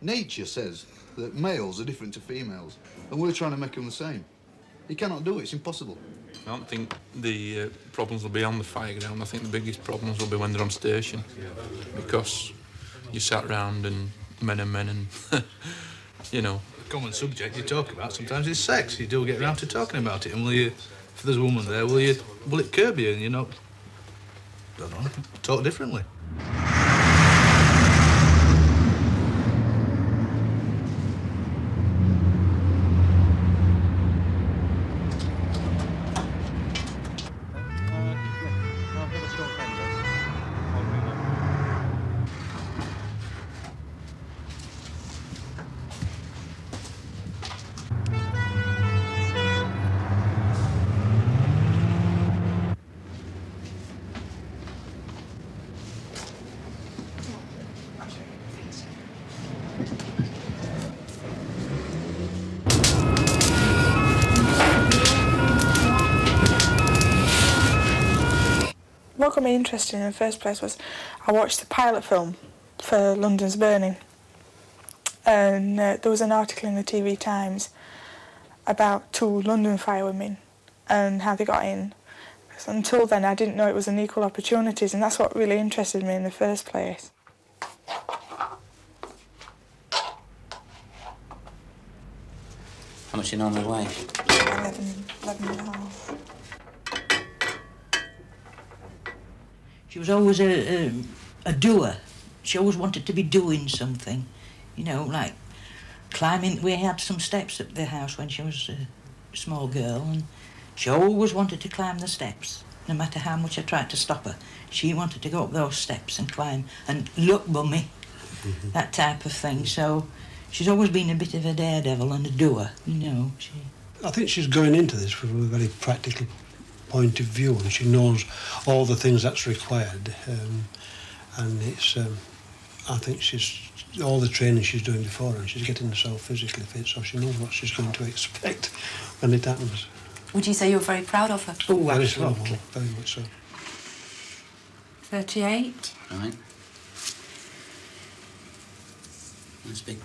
Nature says that males are different to females, and we're trying to make them the same. You cannot do it, it's impossible. I don't think the problems will be on the fire ground. I think the biggest problems will be when they're on station, because you sat round and men and, you know. The common subject you talk about sometimes is sex. You do get around to talking about it, and if there's a woman there, will it curb you? And don't know, talk differently. What got me interested in the first place was I watched the pilot film for London's Burning, and there was an article in the TV Times about 2 London firewomen and how they got in. So until then I didn't know it was an equal opportunities, and that's what really interested me in the first place. How much do you normally weigh? 11 and a half. She was always a doer. She always wanted to be doing something, you know, like climbing. We had some steps at the house when she was a small girl, and she always wanted to climb the steps. No matter how much I tried to stop her, she wanted to go up those steps and climb and look bummy, that type of thing. So she's always been a bit of a daredevil and a doer, you know. I think she's going into this from a very practical point of view, and she knows all the things that's required, and it's I think she's all the training she's doing before, and she's getting herself physically fit, so she knows what she's going to expect when it happens. Would you say you're very proud of her? Oh, absolutely. Very much so. 38. Right. Nice big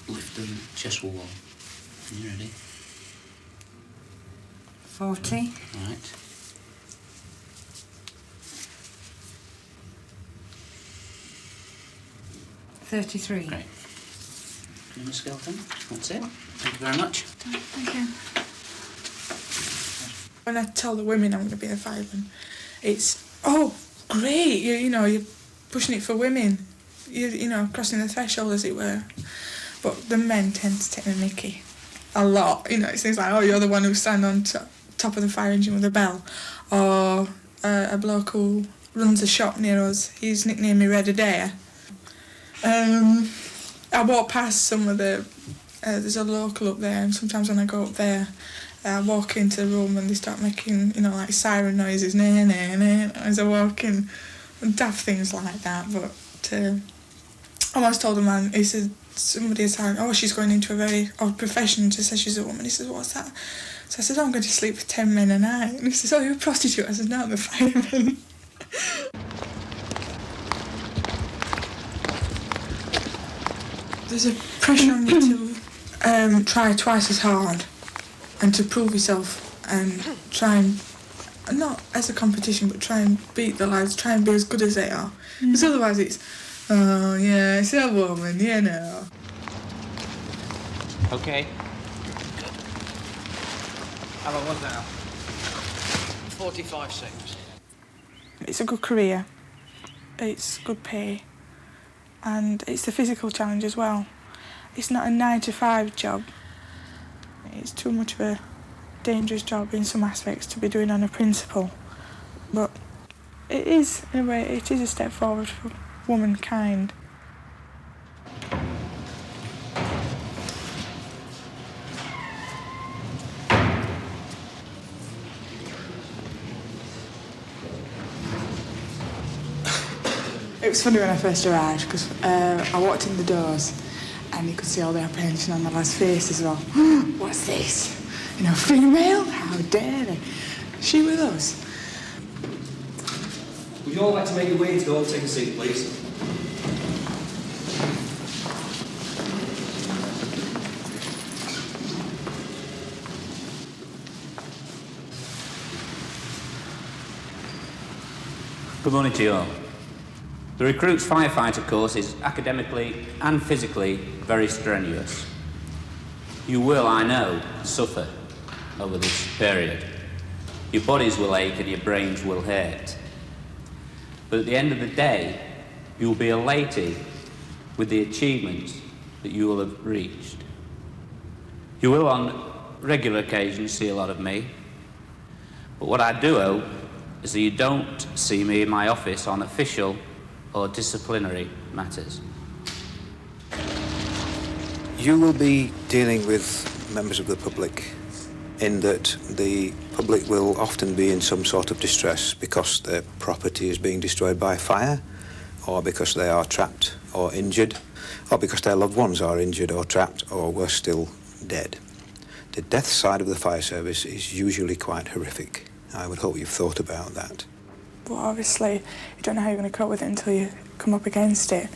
lift and chest wall. Are you ready? 40. Right. 33. Great. Miss Skelton, that's it. Thank you very much. Thank you. When I tell the women I'm going to be a fireman, it's, oh, great, you know, you're pushing it for women, you know, crossing the threshold, as it were. But the men tend to take the mickey a lot, you know. It seems like, oh, you're the one who stand on top of the fire engine with a bell, or a bloke who runs a shop near us, he's nicknamed me Red Adair. I walk past some of the, there's a local up there, and sometimes when I go up there, I walk into the room and they start making, you know, like siren noises, nah, nah, nah, as I walk in, and daft things like that. But I once told a man, he said, somebody had said, oh, she's going into a very odd profession, just says she's a woman. He says, what's that? So I said, oh, I'm going to sleep with 10 men a night. And he says, oh, you're a prostitute? I said, no, I'm a fireman. There's a pressure on you to try twice as hard and to prove yourself and try and, not as a competition, but try and beat the lads, try and be as good as they are. Because otherwise it's, oh yeah, it's a woman, you know. Okay. How long was that now? 45 seconds. It's a good career, it's good pay, and it's a physical challenge as well. It's not a 9-to-5 job. It's too much of a dangerous job in some aspects to be doing on a principle. But it is, in a way, it is a step forward for womankind. It was funny when I first arrived, because I walked in the doors and you could see all the apprehension on the lads' faces as well. What's this? You know, female? How dare they? She with us. Would you all like to make your way into the hall, take a seat, please? Good morning to you all. The Recruits Firefighter course is academically and physically very strenuous. You will, I know, suffer over this period. Your bodies will ache and your brains will hurt. But at the end of the day, you will be elated with the achievements that you will have reached. You will on regular occasions see a lot of me, but what I do hope is that you don't see me in my office on official or disciplinary matters. You will be dealing with members of the public in that the public will often be in some sort of distress because their property is being destroyed by fire, or because they are trapped or injured, or because their loved ones are injured or trapped or worse still, dead. The death side of the fire service is usually quite horrific. I would hope you've thought about that. But obviously, you don't know how you're going to cope with it until you come up against it.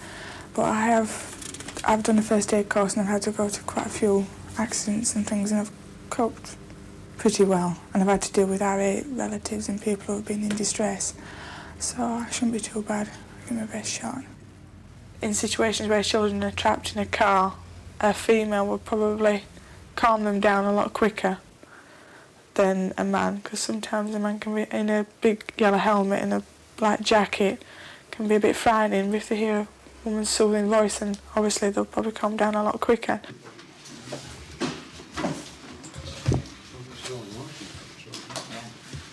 But I've done a first aid course and I've had to go to quite a few accidents and things, and I've coped pretty well. And I've had to deal with irate relatives and people who have been in distress. So I shouldn't be too bad. I'll give my best shot. In situations where children are trapped in a car, a female would probably calm them down a lot quicker than a man, because sometimes a man can be in a big yellow helmet and a black jacket, can be a bit frightening. But if they hear a woman's soothing voice, then obviously they'll probably calm down a lot quicker.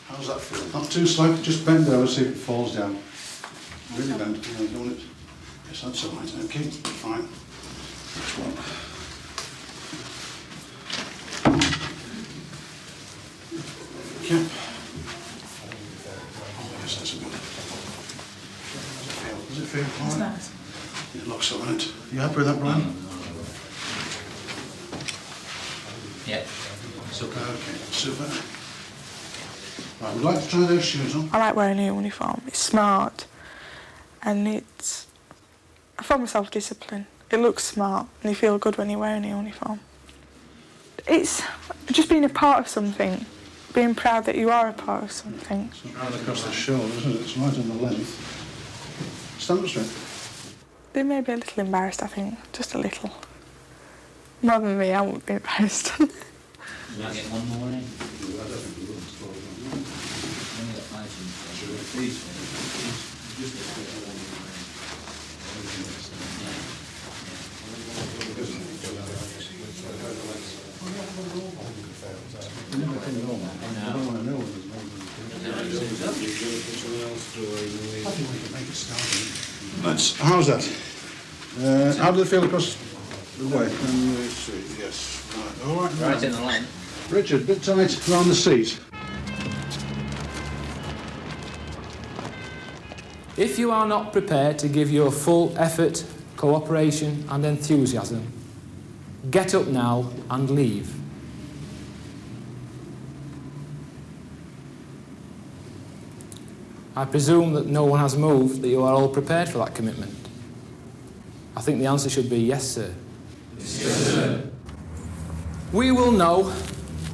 How's that feel? Not too slow, just bend over, see if it falls down. Really bend, you don't want it. Yes, that's all right, okay, fine. Next one. Yeah. Yes, that's a good. Does it feel fine? It's nice. It looks all right. You happy with that, Brian? Yeah. Super. Okay, super. Right, we'd like to try those shoes on. I like wearing a uniform. It's smart, and I find myself discipline. It looks smart, and you feel good when you're wearing a uniform. It's just being a part of something, being proud that you are a part of something. It's not right across the shoulder, isn't it? It's right on the length. Stand up straight. They may be a little embarrassed, I think, just a little. More than me, I wouldn't be embarrassed. You might get one more in. How's that? How did it feel across the way? Yes. Right. All right. Right in the line. Richard, bit tight around the seat. If you are not prepared to give your full effort, cooperation and enthusiasm, get up now and leave. I presume that no one has moved, that you are all prepared for that commitment. I think the answer should be yes, sir. Yes, sir. We will know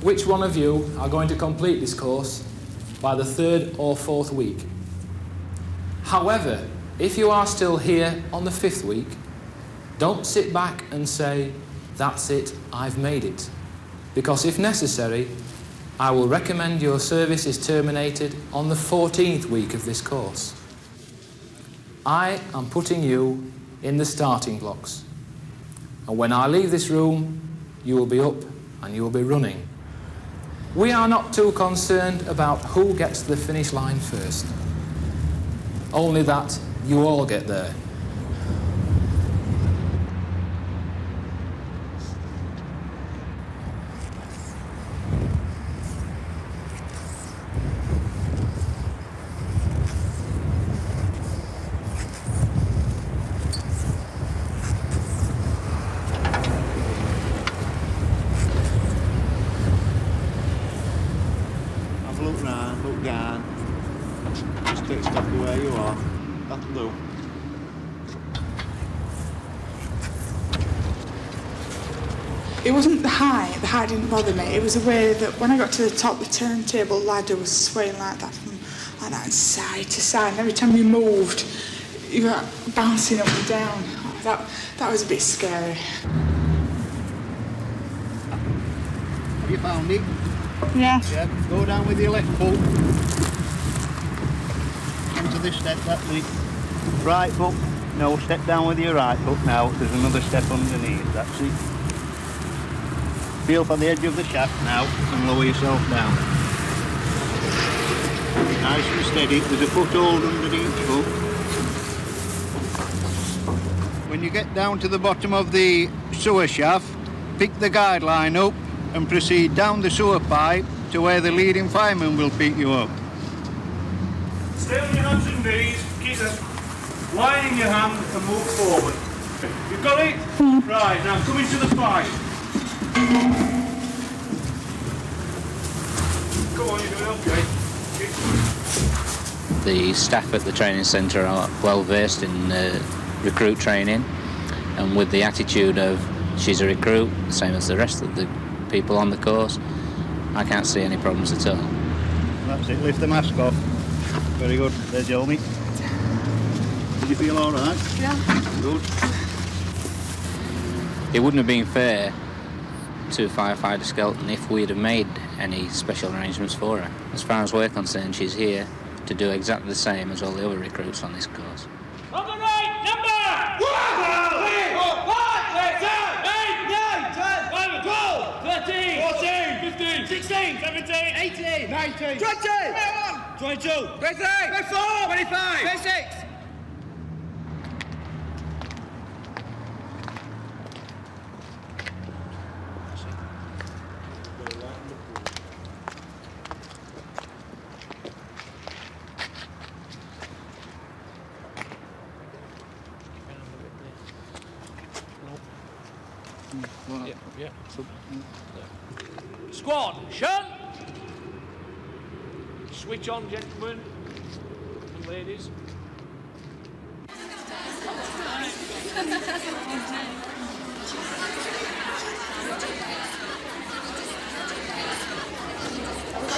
which one of you are going to complete this course by the 3rd or 4th week. However, if you are still here on the 5th week, don't sit back and say, that's it, I've made it. Because if necessary, I will recommend your service is terminated on the 14th week of this course. I am putting you in the starting blocks. And when I leave this room, you will be up and you will be running. We are not too concerned about who gets to the finish line first. Only that you all get there. Have a look round, look down. Just take stock of where you are. That'll do. It wasn't the height didn't bother me. It was the way that when I got to the top, the turntable ladder was swaying like that from like that, side to side, and every time you moved, you were bouncing up and down. That was a bit scary. Have you found it? Yeah. Yeah, go down with your left foot. Into this step, that's it. Right foot. No, step down with your right foot now. There's another step underneath, that's it. Feel for the edge of the shaft now and lower yourself down. Nice and steady. There's a foothold under each foot. When you get down to the bottom of the sewer shaft, pick the guideline up and proceed down the sewer pipe to where the leading fireman will pick you up. Stay on your hands and knees, keep them line in your hand and move forward. You've got it? Right, now come into the pipe. Go on, you're doing okay. The staff at the training centre are well versed in recruit training, and with the attitude of she's a recruit, same as the rest of the people on the course, I can't see any problems at all. That's it, lift the mask off. Very good, there's your helmet. Did you feel all right? Yeah. Good. It wouldn't have been fair to Firefighter Skelton if we'd have made any special arrangements for her. As far as we're concerned, she's here to do exactly the same as all the other recruits on this course. On the right, number! 1, 2, 3, 4, 5, 6, 7, 8, 9, 10, 11, 12, 13, 14, 15, 16, 17, 18, 19, 20, 21, 22, 23, 24, 25, 26. Yeah. Squad, shun! Switch on, gentlemen and ladies.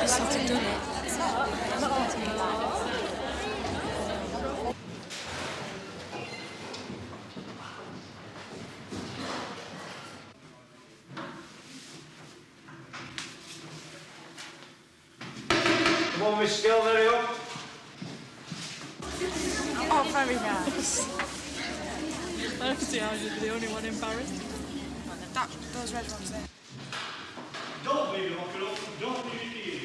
She's sort of done it. Come on, Miss Skill, there you go. Oh, very nice. I can see how you're the only one embarrassed. Those red ones there. Don't leave it up, don't leave it here.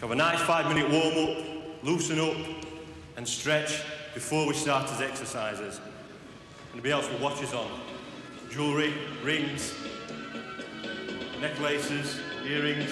Have a nice 5-minute warm-up, loosen up and stretch before we start his exercises. Anybody else with watches on? Jewellery, rings, necklaces, earrings.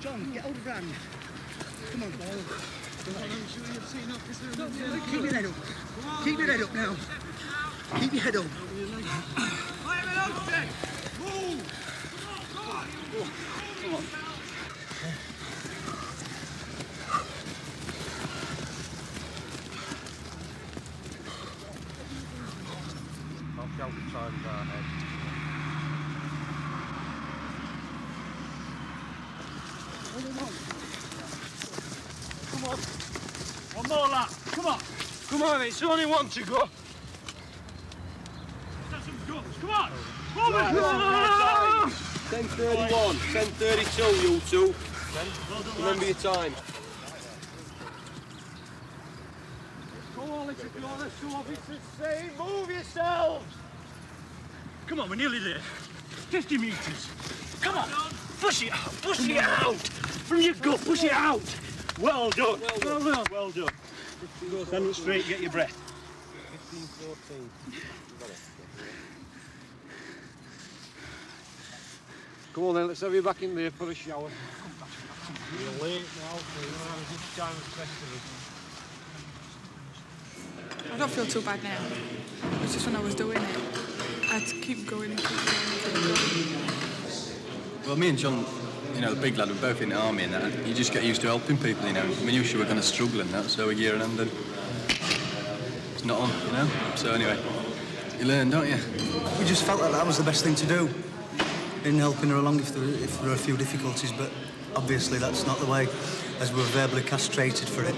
John, get hold of Rand. Come on, boy. Keep your head up. Keep your head up now. Keep your head up. Come on. I'll shout the side of our head. Hold on. on. One more lap. Come on. Come on, it's only one to go. Let's have some guts. Come on. Come on. 10:31, 10:32, you two. Remember your time. Go on, little girl. Let's go off. It's the same. Move yourselves. Come on, we're nearly there. 50 metres. Come on. Push it out. Push it out. From your gut, push it out. Well done. Well done. Well done. Stand up straight, get your breath. 15:14. Come on then, let's have you back in there for a shower. You're late now, so you're going to have a good time at festival. I don't feel too bad now. It's just when I was doing it, I had to keep going and keep going and keep going. Well, me and John, you know, the big lad, we're both in the army and that. You just get used to helping people, you know. We knew we were going to struggle and that, so a year and ended. It's not on, you know. So anyway, you learn, don't you? We just felt like that was the best thing to do in helping her along if there were a few difficulties, but obviously that's not the way, as we were verbally castrated for it.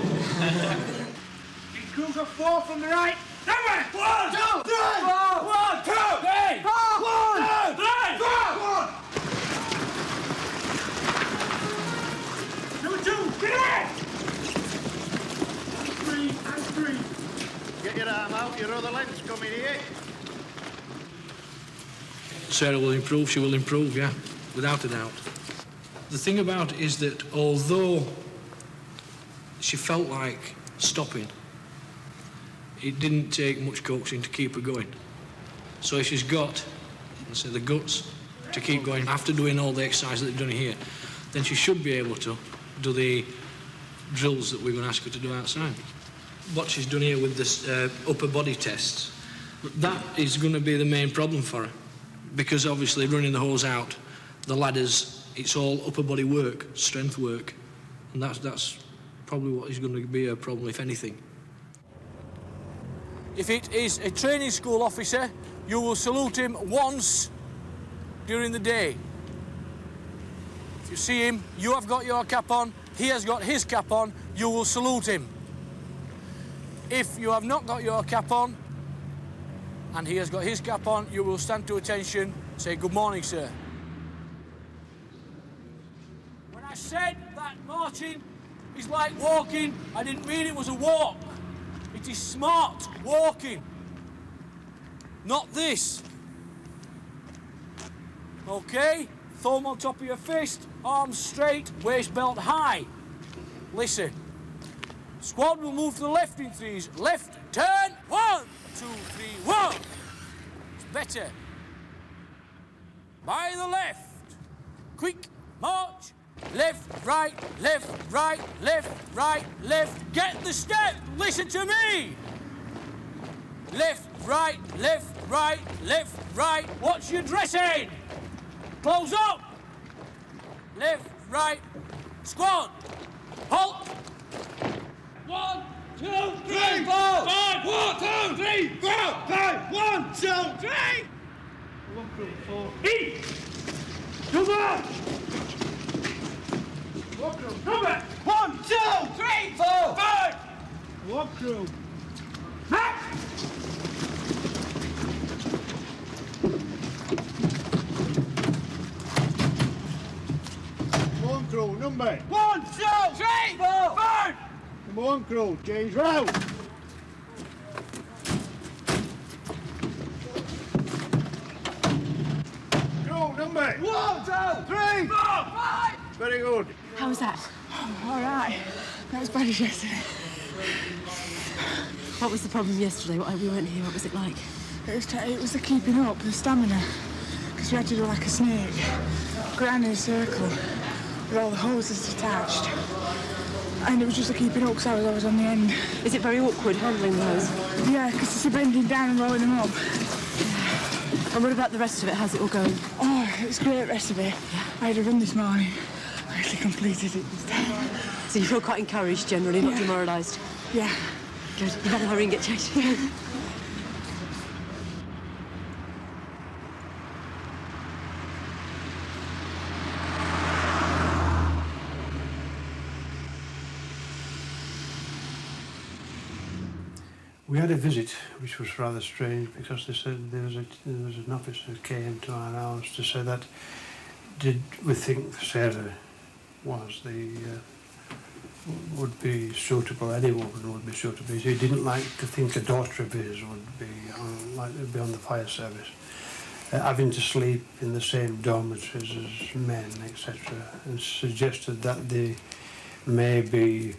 Crews are 4 from the right. That way! 1, 2, 3, 4, 1, 2, 3, 4! Number 2, get away! And 3. Get your arm out, your other leg's coming here. Sarah will improve, she will improve, yeah, without a doubt. The thing about it is that although she felt like stopping, it didn't take much coaxing to keep her going. So if she's got, let's say, the guts to keep going after doing all the exercise that they've done here, then she should be able to do the drills that we're going to ask her to do outside. What she's done here with this upper body tests, that is going to be the main problem for her. Because obviously running the hose out, the ladders, it's all upper body work, strength work, and that's probably what is going to be a problem, if anything. If it is a training school officer, you will salute him once during the day. If you see him, you have got your cap on, he has got his cap on, you will salute him. If you have not got your cap on, and he has got his cap on, you will stand to attention, say, "Good morning, sir." When I said that marching is like walking, I didn't mean it was a walk. It is smart walking, not this. OK? Thumb on top of your fist, arms straight, waist belt high. Listen. Squad will move to the left in 3s. Left, turn, 1, 2, 3, 1. It's better. By the left. Quick, march. Left, right, left, right, left, right, left. Get the step. Listen to me. Left, right, left, right, left, right. Watch your dressing. Close up. Left, right. Squad. Halt. 1, 2, 3, 4, 5, 1, 2, 3, 4, 5, 1, 2, 3. 1, 2, 4. Eat. Come on. 1, 2, 3, 4, 5. Walk through. Back. One crew, number. 1, 2, 3, 4, 5. Number 1 crew, change round. Crew, number. 1, 2, 3, 4, 5. Very good. How was that? Oh, all right. Not as bad as yesterday. What was the problem yesterday? We weren't here. What was it like? It was the keeping up, the stamina. Because we had to do like a snake, go around in a circle with all the hoses detached. And it was just the keeping up because I was always on the end. Is it very awkward handling those? Yeah, because it's bending down and rolling them up. And what about the rest of it? How's it all going? Oh, it's great, rest of it. Yeah. I had a run this morning. I actually completed it this time. So you feel quite encouraged generally, not demoralised? Yeah. Good. You better hurry and get changed. We had a visit, which was rather strange, because they said there was an officer who came to our house to say that did we think Sarah was would be suitable, any woman would be suitable. He didn't like to think a daughter of his would be on the fire service. Having to sleep in the same dormitories as men, etc., and suggested that they maybe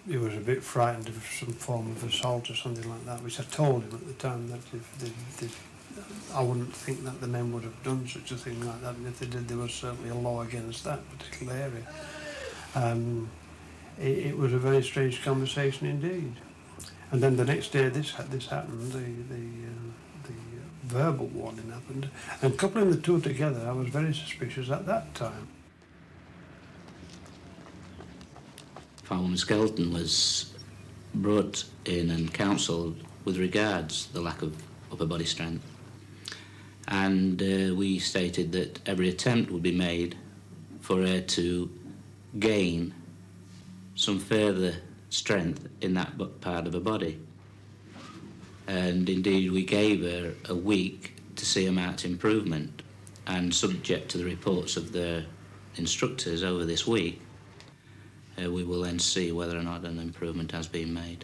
he was a bit frightened of some form of assault or something like that, which I told him at the time that I wouldn't think that the men would have done such a thing like that, and if they did, there was certainly a law against that particular area. It was a very strange conversation indeed. And then the next day this happened, the verbal warning happened, and coupling the two together, I was very suspicious at that time. Firewoman Skelton was brought in and counselled with regards to the lack of upper body strength, and we stated that every attempt would be made for her to gain some further strength in that part of her body. And indeed we gave her a week to see a marked improvement, and subject to the reports of the instructors over this week, we will then see whether or not an improvement has been made.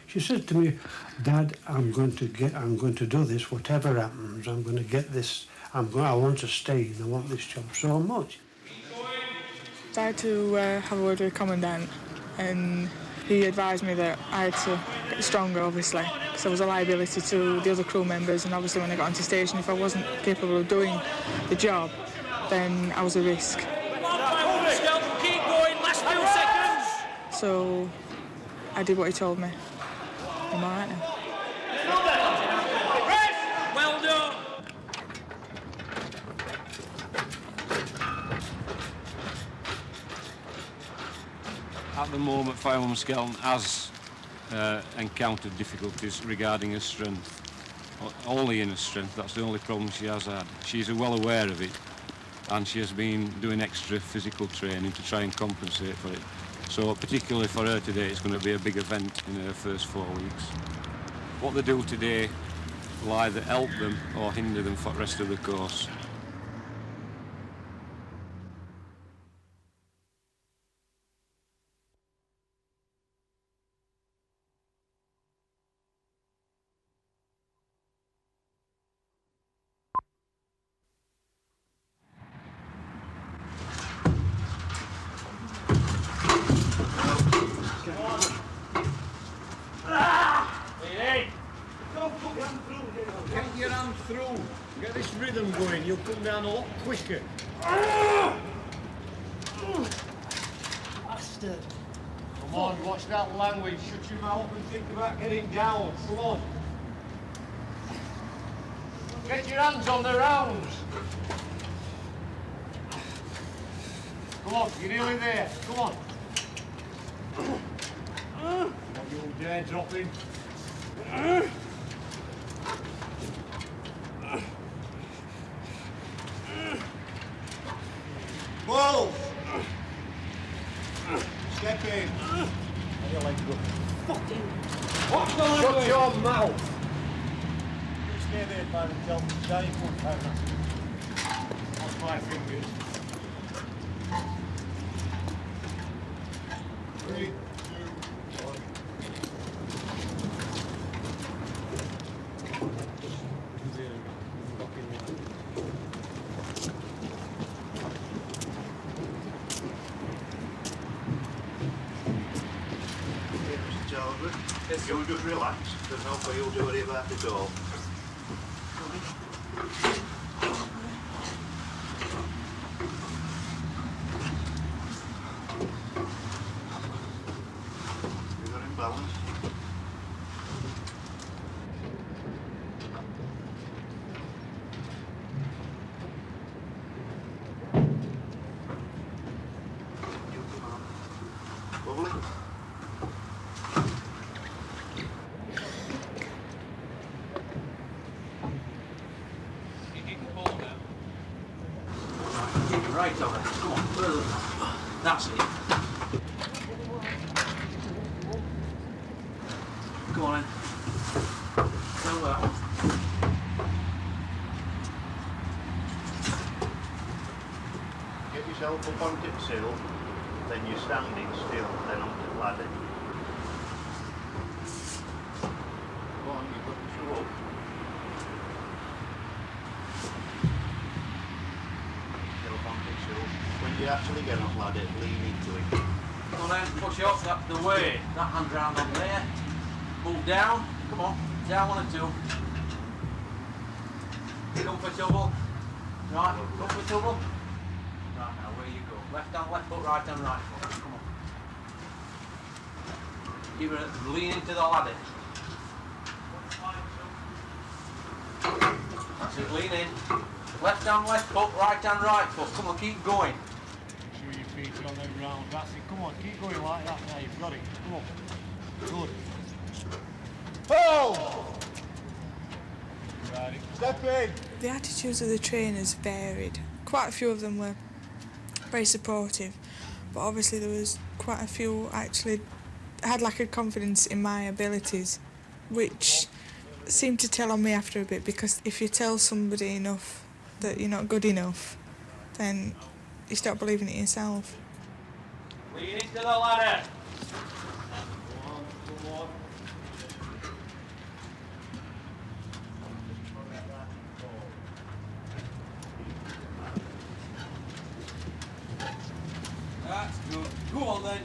She said to me, "Dad, I'm going to do this, whatever happens. I'm going to get this. I want to stay, and I want this job so much." I had to have a word with the Commandant, and he advised me that I had to get stronger, obviously, because I was a liability to the other crew members, and obviously when I got onto station, if I wasn't capable of doing the job, then I was a risk. Keep going, last few seconds! So I did what he told me. I'm all right now. Well done! At the moment, Firewoman Skelton has encountered difficulties regarding her strength. Only in her strength, that's the only problem she has had. She's well aware of it, and she has been doing extra physical training to try and compensate for it. So particularly for her today, it's going to be a big event in her first 4 weeks. What they do today will either help them or hinder them for the rest of the course. Get your hand through. Get this rhythm going. You'll come down a lot quicker. Bastard. Come on, watch that language. Shut your mouth and think about getting down. Come on. Get your hands on the rounds. Come on, you're nearly there. Come on. Don't you dare drop in. Whoa! Step in. How do you like to go? Fucking. What's the Shut your mouth! You stay there, man, and tell me. Danny, put power. Watch my fingers. 3, 2, 1. You'll just relax. There's nobody who'll do any of that at all. You got him balanced? You come on. Lovely. Right on it. Come on, further. That's it. up onto the sill, then you're standing still, then onto the ladder. Go on, you've got to show up. Still up onto the sill. When you actually get on the ladder, lean into it. Come on then, push up, that's the way. That hand round on there. Move down, come on, down 1 and 2. Look for trouble. Right, look for trouble. Right now, where you go? Left hand, left foot, right hand, right foot. Come on. Keep it, lean into the ladder. That's it, lean in. Left hand, left foot, right hand, right foot. Come on, keep going. Make sure your feet are on them round. That's it. Come on, keep going like that now. You've got it. Come on. Good. Oh! Right. Step in. The attitudes of the trainers varied. Quite a few of them were very supportive, but obviously there was quite a few actually had lack of confidence in my abilities, which seemed to tell on me after a bit, because if you tell somebody enough that you're not good enough, then you start believing it yourself. Lean into the ladder. That's good. Go on then.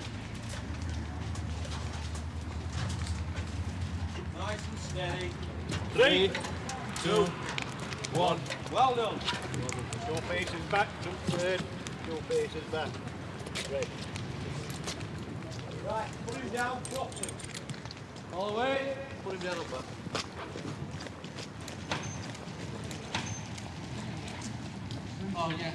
Nice and steady. 3, 2, 1. Well done. Show faces back, jump third. Show faces back. Ready. Right, put him down, drop him. All the way. Put him down up back. Oh, yeah.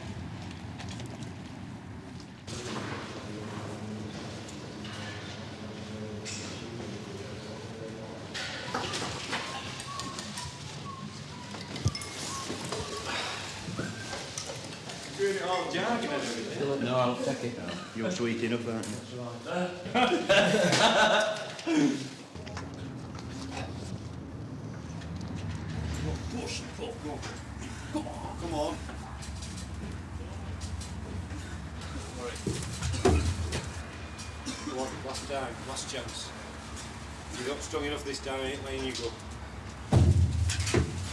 Doing it all jargon and everything. No, I'll take it. You're sweet enough, aren't you? Push, pull, go. Come on. Come on, last time, last chance. If you're not strong enough this time, I ain't letting you go.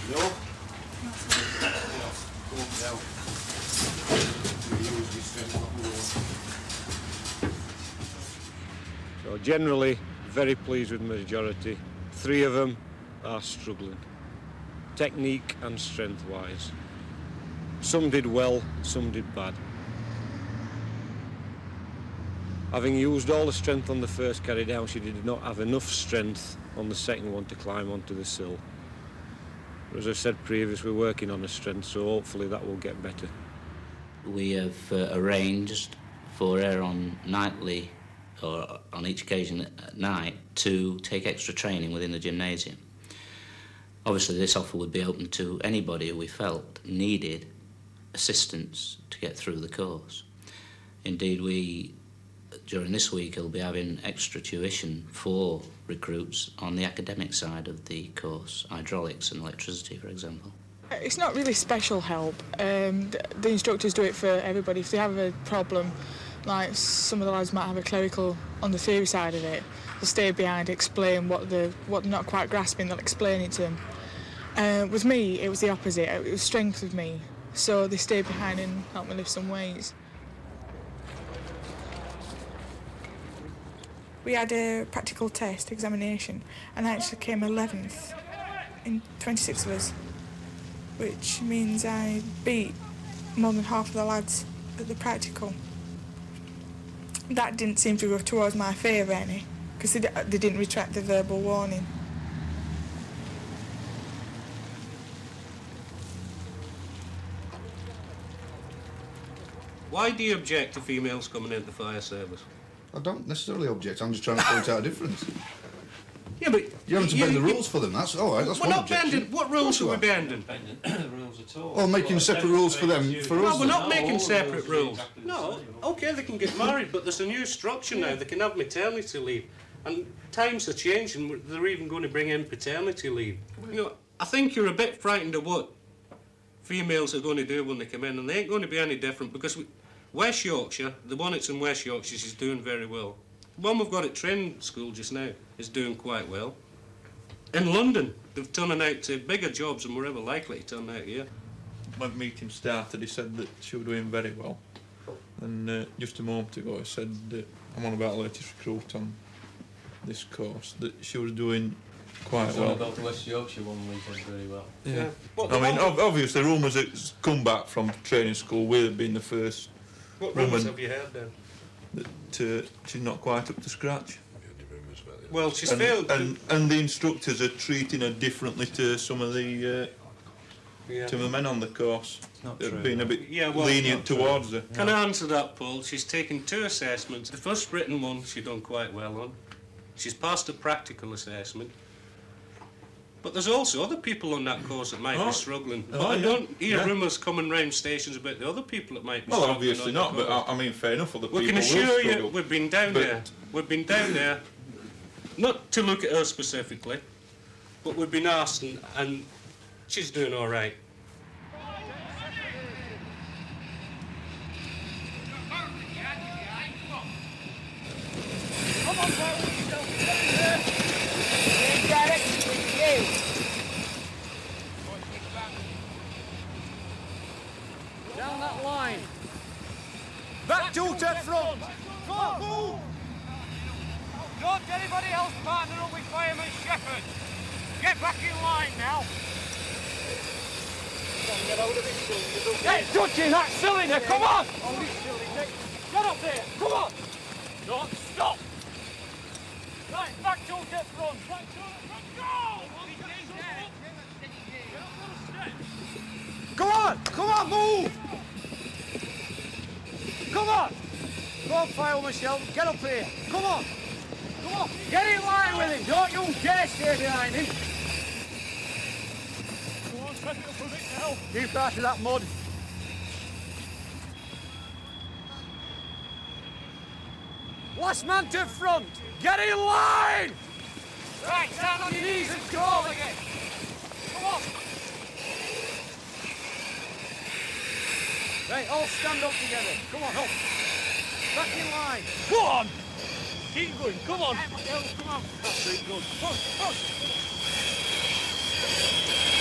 No? No. Come on, down. Use your strength, not more. So generally, very pleased with the majority. 3 of them are struggling, technique and strength-wise. Some did well, some did bad. Having used all the strength on the first carry down, she did not have enough strength on the second one to climb onto the sill. As I said previously, we're working on her strength, so hopefully that will get better. We have arranged for her on nightly, or on each occasion at night, to take extra training within the gymnasium. Obviously this offer would be open to anybody who we felt needed assistance to get through the course. Indeed, during this week, he'll be having extra tuition for recruits on the academic side of the course, hydraulics and electricity, for example. It's not really special help. The instructors do it for everybody. If they have a problem, like some of the lads might have a clerical on the theory side of it, they'll stay behind, explain what they're not quite grasping, they'll explain it to them. With me, it was the opposite. It was strength with me. So they stayed behind and helped me lift some weights. We had a practical test examination and I actually came 11th in 26 of us, which means I beat more than half of the lads at the practical. That didn't seem to go towards my favour any, because they didn't retract the verbal warning. Why do you object to females coming into the fire service? I don't necessarily object, I'm just trying to point out a difference. Yeah, but You're having to bend the rules for them, that's all right, that's we're one not objection. bending. What rules are we bending? rules at all. Or making separate rules for them, for us. No, we're not making separate rules. No, OK, they can get married, but there's a new structure now. They can have maternity leave. And times are changing, they're even going to bring in paternity leave. You know, I think you're a bit frightened of what females are going to do when they come in, and they ain't going to be any different, because West Yorkshire, the one that's in West Yorkshire, she's doing very well. The one we've got at training school just now is doing quite well. In London, they've turned out to bigger jobs than we're ever likely to turn out here. When the meeting started, he said that she was doing very well. And just a moment ago, he said that I'm on about the latest recruit on this course, that she was doing quite well. About the West Yorkshire one, we said very well. Yeah. I mean, obviously, rumours that's come back from training school, we'll have been the first. What rumours have you heard then? That she's not quite up to scratch. Well, she's failed. And the instructors are treating her differently to some of the men on the course. They've been a bit lenient towards her. Can I answer that, Paul? She's taken 2 assessments. The first written one she done quite well on. She's passed a practical assessment. But there's also other people on that course that might be struggling. But I don't hear rumours coming round stations about the other people that might be struggling. Well, obviously not, but I mean, fair enough, other people we can assure you we've been down there. We've been down there, not to look at her specifically, but we've been asked, and she's doing all right. Come on, boys. Direction with you. Down that line. Back to front. Come on, move. Don't anybody else partner up with Fireman Shepherd. Get back in line now. Get out of it, son. Hey, touching that cylinder, come on! Get up there, come on! Don't stop! Right, back to the front. Back to the front, go! Come on, move! Come on! Go on, Fireman Sheldon, get up here. Come on! Come on, get in line with him. Don't you dare stay behind him. Come on, set it up a bit now. Keep out of that mud. Last man to front. Get in line! Right, stand on your knees and crawl again. Come on. Right, all stand up together. Come on, up. Back in line. Go on! Keep going, come on. Come on. That's it, good. Push, push.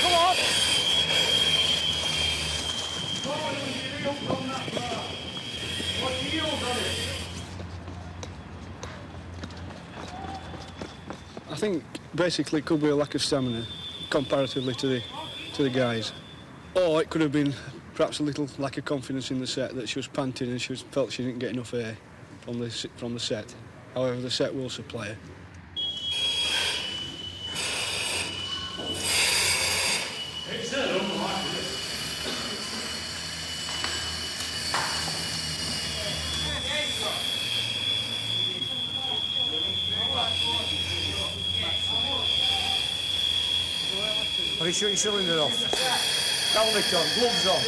Come on. Go on, you don't come that far. What's the yield on it? I think basically it could be a lack of stamina comparatively to the guys. Or it could have been perhaps a little lack of confidence in the set, that she was panting and she felt she didn't get enough air from the set. However, the set will supply her. Have you shut your cylinder off? Helmet on, gloves on.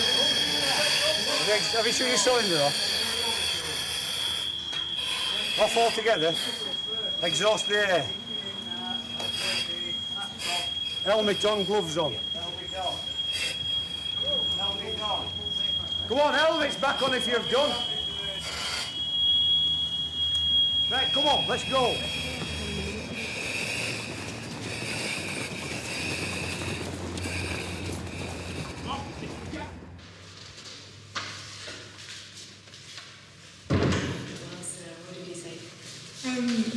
Have you shut your cylinder off? Off altogether. Exhaust the air. Helmet on, gloves on. Come on, helmet's back on if you've done. Right, come on, let's go.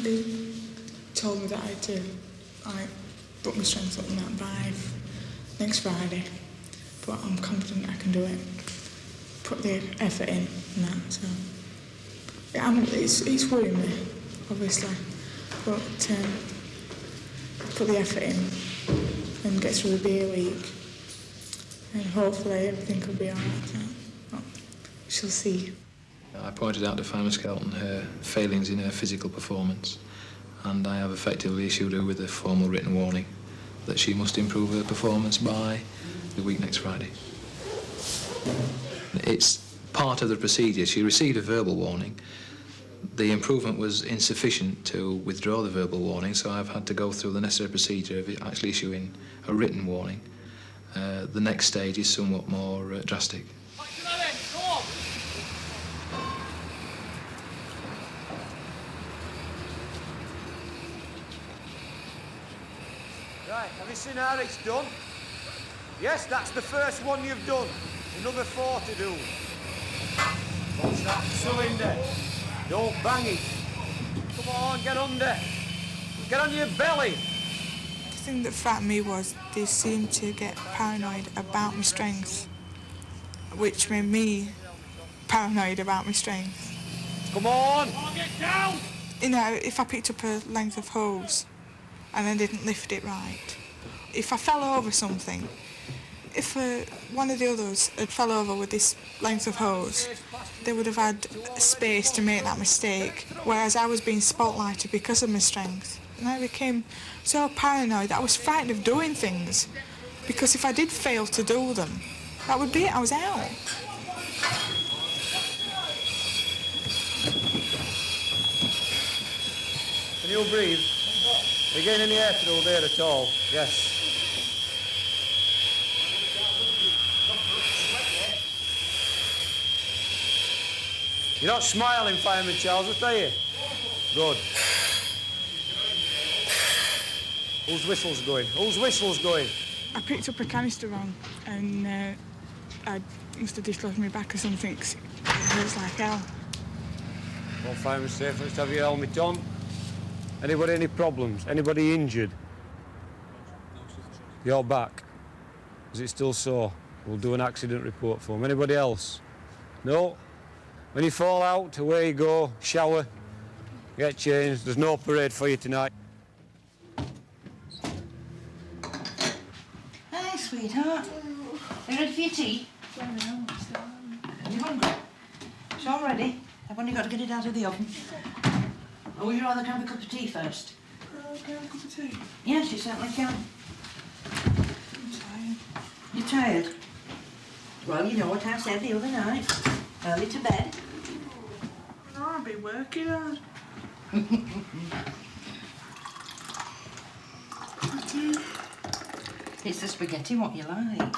They told me that I had to put my strength up and that by next Friday, but I'm confident I can do it. Put the effort in and that, so yeah, it's worrying me, obviously, but put the effort in and get through the beer week, and hopefully everything will be alright. So, we shall see. I pointed out to Sarah Skelton her failings in her physical performance, and I have effectively issued her with a formal written warning that she must improve her performance by the week next Friday. It's part of the procedure. She received a verbal warning. The improvement was insufficient to withdraw the verbal warning, so I've had to go through the necessary procedure of actually issuing a written warning. The next stage is somewhat more drastic. Right, have you seen how it's done? Yes, that's the first one you've done. Another 4 to do. Watch that cylinder. Don't bang it. Come on, get under. Get on your belly. The thing that frightened me was they seemed to get paranoid about my strength, which made me paranoid about my strength. Come on! Come on, get down! You know, if I picked up a length of hose and I didn't lift it right, if I fell over something, if one of the others had fell over with this length of hose, they would have had space to make that mistake, whereas I was being spotlighted because of my strength. And I became so paranoid that I was frightened of doing things, because if I did fail to do them, that would be it, I was out. Can you breathe? Are you getting any air through there at all? Yes. You're not smiling, Fireman Charles, are you? Good. Whose whistle's going? Whose whistle's going? I picked up a canister wrong and I must have dislodged my back or something. 'Cause it hurts like hell. Well, Fireman safe, let's have your helmet on. Anybody any problems? Anybody injured? Your back? Is it still sore? We'll do an accident report for him. Anybody else? No? When you fall out, away you go, shower, get changed. There's no parade for you tonight. Hi, sweetheart. Are you ready for your tea? Are you hungry? It's all ready. I've only got to get it out of the oven. Or would you rather have a cup of tea first? Can I have a cup of tea? Yes, you certainly can. I'm tired. You're tired? Well, you know what I said the other night. Early to bed. No, I've been working hard. It's the spaghetti what you like.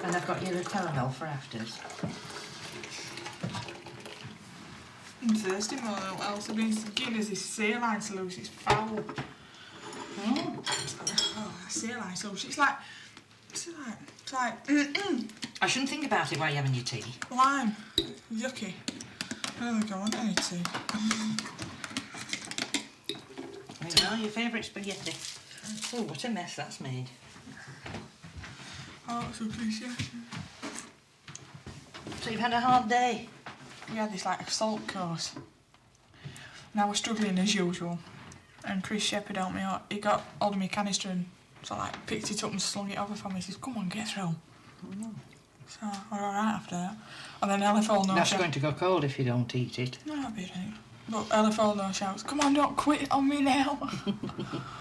And I've got you a caramel for afters. I'm thirsty more than what else. I've been giving us this saline solution. It's foul. Oh. Oh, saline solution. It's like... I shouldn't think about it while you're having your tea. Lime. Yucky. I don't think I want any tea. There you are, your favourite spaghetti. Oh, what a mess that's made. Oh, it's so cliche. So you've had a hard day? We had this like assault course. And I was struggling as usual. And Chris Shepherd helped me out. He got hold of my canister and so I like picked it up and slung it over for me. He says, come on, get through. Oh. So we're alright after that. And then LFL no That's shout. going to go cold if you don't eat it. No, I'll be right. But LFL no shouts, come on, don't quit on me now.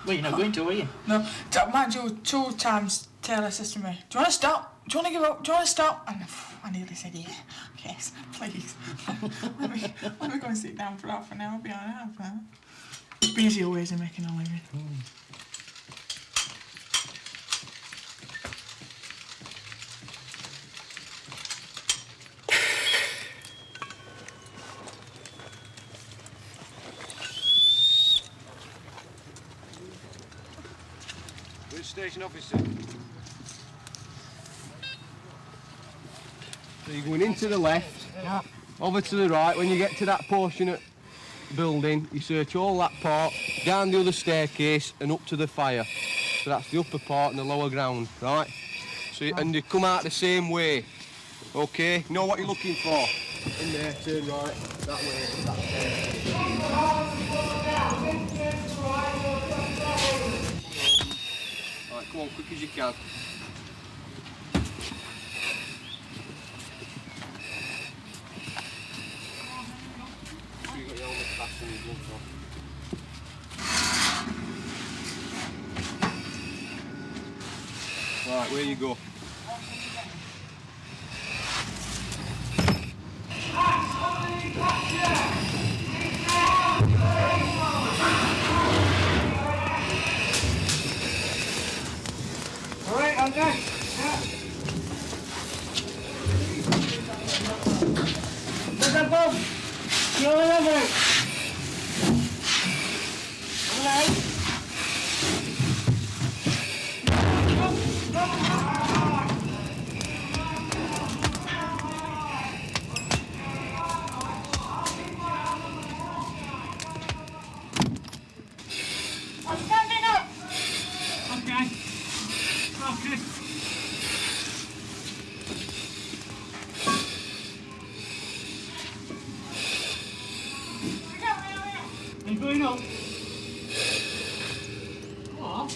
Well, you're not going to, are you? No, mind you, 2 times Taylor says to me, do you want to stop? Do you want to give up? Do you want to stop? And I nearly said, yeah, yes, please. let me go and sit down for half an hour, I'll be alright after that. It's easier ways of making a living. Station officer. So you're going into the left, over to the right. When you get to that portion of building, you search all that part, down the other staircase and up to the fire. So that's the upper part and the lower ground, right? So and you come out the same way. Okay, know what you're looking for. In there, turn right, that way, that staircase. Right, come on, quick as you can. So you got your helmet fastened and gloves on. Right, where you go? All right, I'm done. Look at Bob. You're all right. All right. Are you going up? Go on.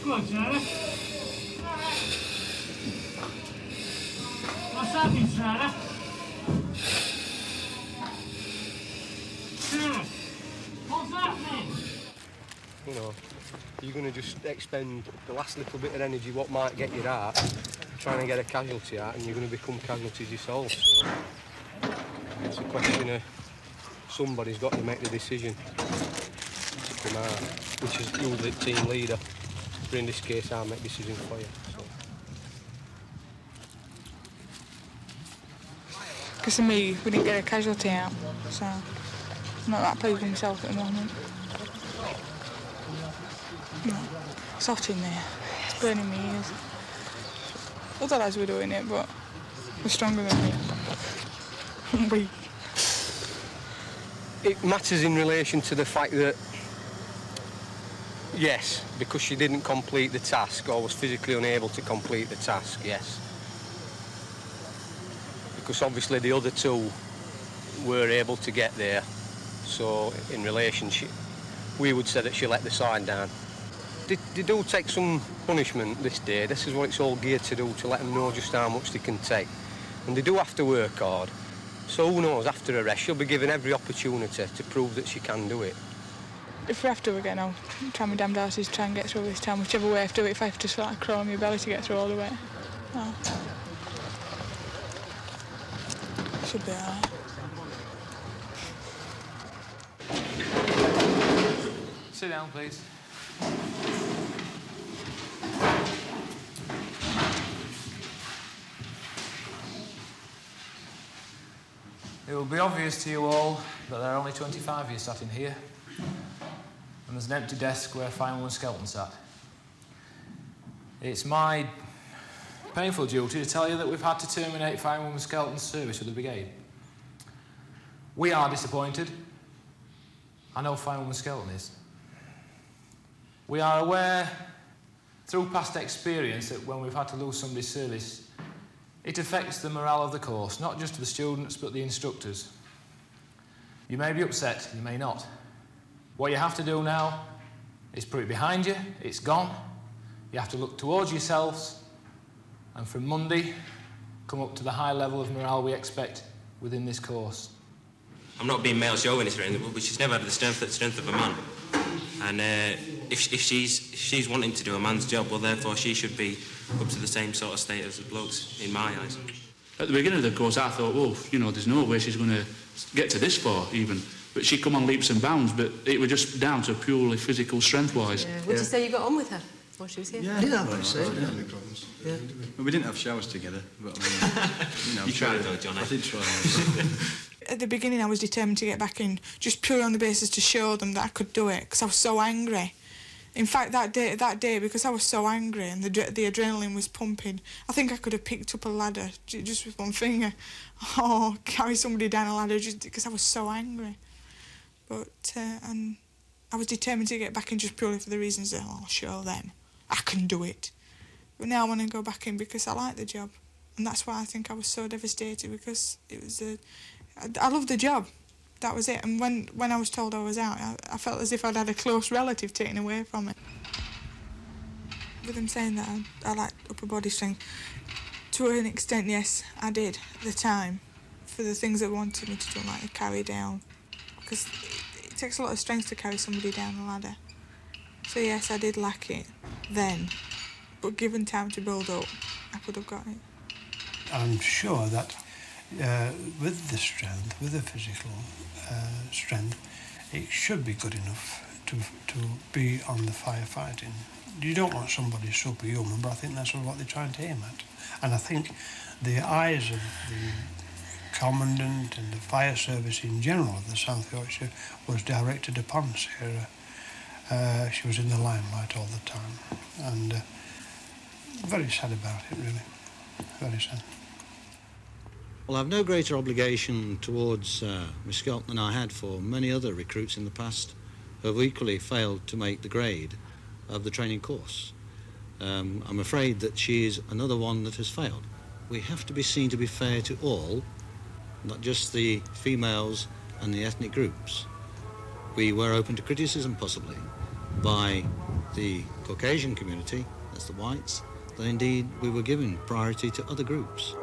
Go on, Sarah. What's happening, Sarah? Sarah, what's happening? You know, you're going to just expend the last little bit of energy what might get you out, trying to get a casualty out, and you're going to become casualties yourself. So it's a question of somebody's got to make the decision to come out, which is usually the team leader. But in this case, I'll make decisions for you. So. Because to me, we didn't get a casualty out, so I'm not that pleased with myself at the moment. No, it's hot in there. It's burning my ears. Other lads were doing it, but they're stronger than me. I'm weak. It matters in relation to the fact that, yes, because she didn't complete the task or was physically unable to complete the task, yes. Because obviously the other two were able to get there, so in relation, we would say that she let the sign down. They do take some punishment this day. This is what it's all geared to do, to let them know just how much they can take. And they do have to work hard. So who knows, after arrest, she'll be given every opportunity to prove that she can do it. If we have to again, I'll try my damned arse to try and get through this time, whichever way I have to do it. If I have to sort of crawl on my belly to get through all the way, no. Should be alright. Sit down, please. It will be obvious to you all that there are only 25 of you sat in here, and there's an empty desk where Firewoman Skelton sat. It's my painful duty to tell you that we've had to terminate Firewoman Skelton's service with the brigade. We are disappointed. I know Firewoman Skelton is. We are aware, through past experience, that when we've had to lose somebody's service, it affects the morale of the course, not just the students, but the instructors. You may be upset, you may not. What you have to do now is put it behind you, it's gone. You have to look towards yourselves, and from Monday, come up to the high level of morale we expect within this course. I'm not being male chauvinist or anything, but she's never had the strength of a man. And if she's wanting to do a man's job, well, therefore she should be up to the same sort of status as blokes, in my eyes. At the beginning of the course, I thought, well, you know, there's no way she's going to get to this far, even. But she come on leaps and bounds, but it was just down to purely physical strength-wise. Yeah. Would you say you got on with her while she was here? Yeah, I did have any problems. Yeah. Well, we didn't have showers together, but I mean, you know, you tried though, Johnny. I did try. At the beginning, I was determined to get back in, just purely on the basis to show them that I could do it, because I was so angry. In fact, that day, because I was so angry and the adrenaline was pumping, I think I could have picked up a ladder just with one finger, or carry somebody down a ladder just because I was so angry. But and I was determined to get back in just purely for the reasons that I'll show them I can do it. But now I want to go back in because I like the job, and that's why I think I was so devastated, because it was I loved the job. That was it. And when I was told I was out, I felt as if I'd had a close relative taken away from it. With them saying that I like upper body strength, to an extent, yes, I did at the time, for the things that wanted me to do, like to carry down, because it takes a lot of strength to carry somebody down a ladder. So yes, I did lack it then, but given time to build up, I could have got it. I'm sure that with the strength, with the physical strength, it should be good enough to be on the firefighting. You don't want somebody superhuman, but I think that's what they're trying to aim at. And I think the eyes of the Commandant and the fire service in general of the South Yorkshire was directed upon Sarah. She was in the limelight all the time, and very sad about it, really. Very sad. Well, I've no greater obligation towards Miss Skelton than I had for many other recruits in the past who have equally failed to make the grade of the training course. I'm afraid that she is another one that has failed. We have to be seen to be fair to all, not just the females and the ethnic groups. we were open to criticism possibly by the Caucasian community, that's the whites, that indeed we were giving priority to other groups.